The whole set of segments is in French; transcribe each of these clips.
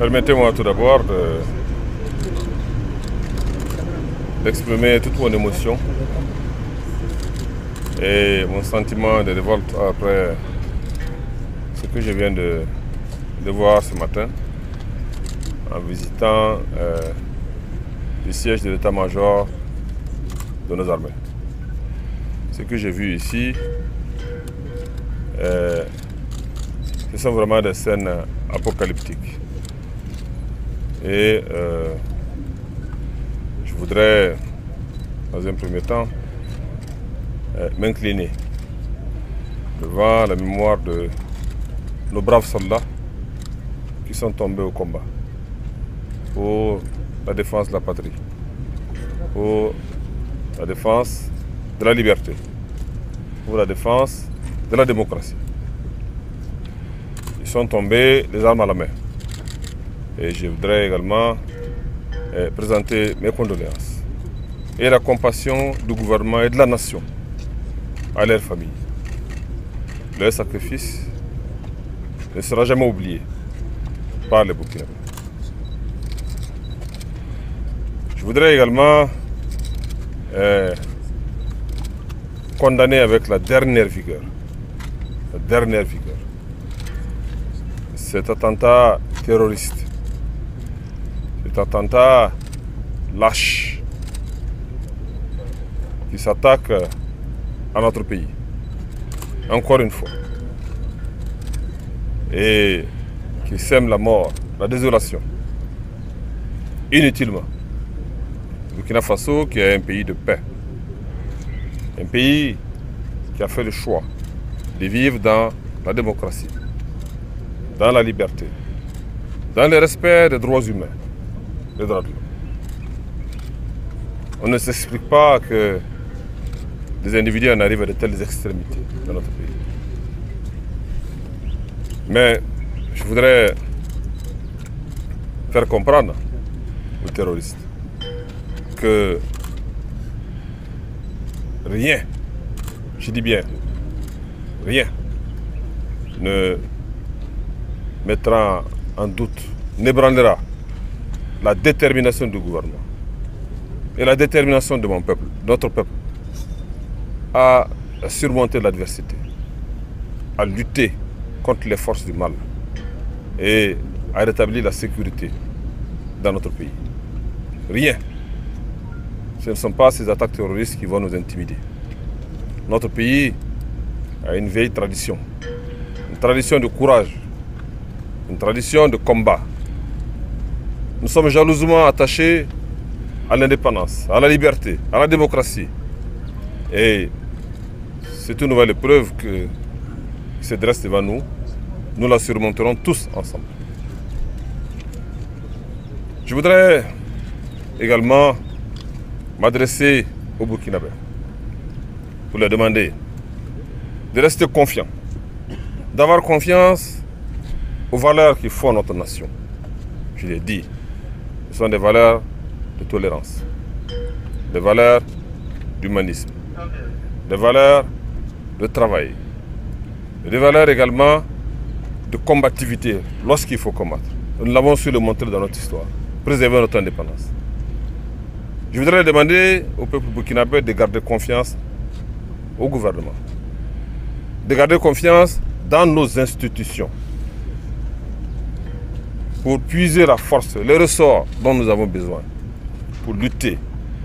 Permettez-moi tout d'abord d'exprimer toute mon émotion et mon sentiment de révolte après ce que je viens de voir ce matin en visitant le siège de l'état-major de nos armées. Ce que j'ai vu ici, ce sont vraiment des scènes apocalyptiques. Et je voudrais, dans un premier temps, m'incliner devant la mémoire de nos braves soldats qui sont tombés au combat pour la défense de la patrie, pour la défense de la liberté, pour la défense de la démocratie. Ils sont tombés les armes à la main. Et je voudrais également présenter mes condoléances et la compassion du gouvernement et de la nation à leurs familles. Leur sacrifice ne sera jamais oublié par les Burkinabés. Je voudrais également condamner avec la dernière vigueur cet attentat terroriste. Cet attentat lâche qui s'attaque à notre pays, encore une fois, et qui sème la mort, la désolation, inutilement. Le Burkina Faso, qui est un pays de paix, un pays qui a fait le choix de vivre dans la démocratie, dans la liberté, dans le respect des droits humains. Les droits de l'homme. On ne s'explique pas que des individus en arrivent à de telles extrémités dans notre pays. Mais je voudrais faire comprendre aux terroristes que rien, je dis bien, rien ne mettra en doute, n'ébranlera la détermination du gouvernement et la détermination de mon peuple, notre peuple, à surmonter l'adversité, à lutter contre les forces du mal et à rétablir la sécurité dans notre pays. Rien. Ce ne sont pas ces attaques terroristes qui vont nous intimider. Notre pays a une vieille tradition, une tradition de courage, une tradition de combat. Nous sommes jalousement attachés à l'indépendance, à la liberté, à la démocratie. Et c'est une nouvelle épreuve qui se dresse devant nous. Nous la surmonterons tous ensemble. Je voudrais également m'adresser aux Burkinabés pour leur demander de rester confiants, d'avoir confiance aux valeurs qui font notre nation. Je l'ai dit, ce sont des valeurs de tolérance, des valeurs d'humanisme, des valeurs de travail, des valeurs également de combativité lorsqu'il faut combattre. Nous l'avons su le montrer dans notre histoire, préserver notre indépendance. Je voudrais demander au peuple burkinabé de garder confiance au gouvernement, de garder confiance dans nos institutions, pour puiser la force, les ressorts dont nous avons besoin, pour lutter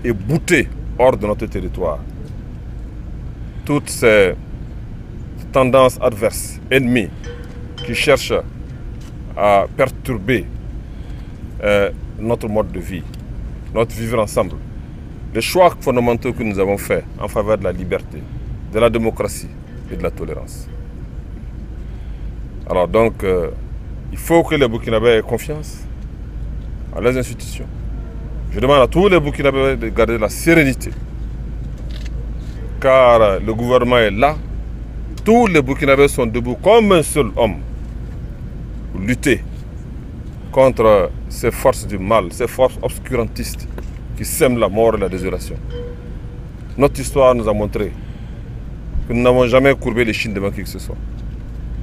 et bouter hors de notre territoire toutes ces tendances adverses, ennemies, qui cherchent à perturber notre mode de vie, notre vivre ensemble. Les choix fondamentaux que nous avons faits en faveur de la liberté, de la démocratie et de la tolérance. Alors donc, il faut que les Burkinabés aient confiance à leurs institutions. Je demande à tous les Burkinabés de garder la sérénité, car le gouvernement est là. Tous les Burkinabés sont debout comme un seul homme pour lutter contre ces forces du mal, ces forces obscurantistes qui sèment la mort et la désolation. Notre histoire nous a montré que nous n'avons jamais courbé les chines devant qui que ce soit.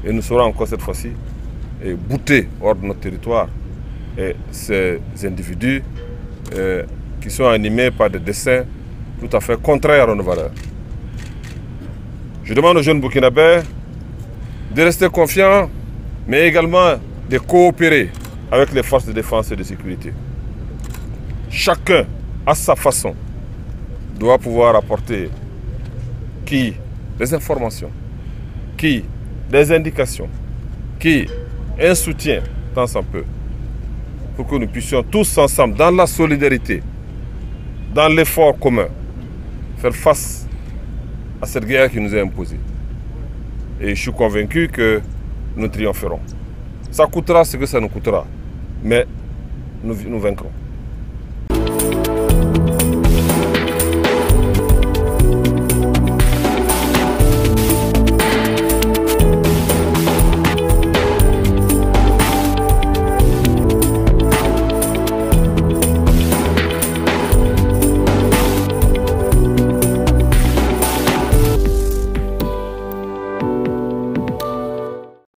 Et nous saurons encore cette fois-ci bouter hors de notre territoire et ces individus qui sont animés par des desseins tout à fait contraires à nos valeurs. Je demande aux jeunes burkinabés de rester confiants, mais également de coopérer avec les forces de défense et de sécurité. Chacun, à sa façon, doit pouvoir apporter qui des informations, qui des indications, qui un soutien, tant s'en peut, pour que nous puissions tous ensemble, dans la solidarité, dans l'effort commun, faire face à cette guerre qui nous est imposée. Et je suis convaincu que nous triompherons. Ça coûtera ce que ça nous coûtera, mais nous vaincrons.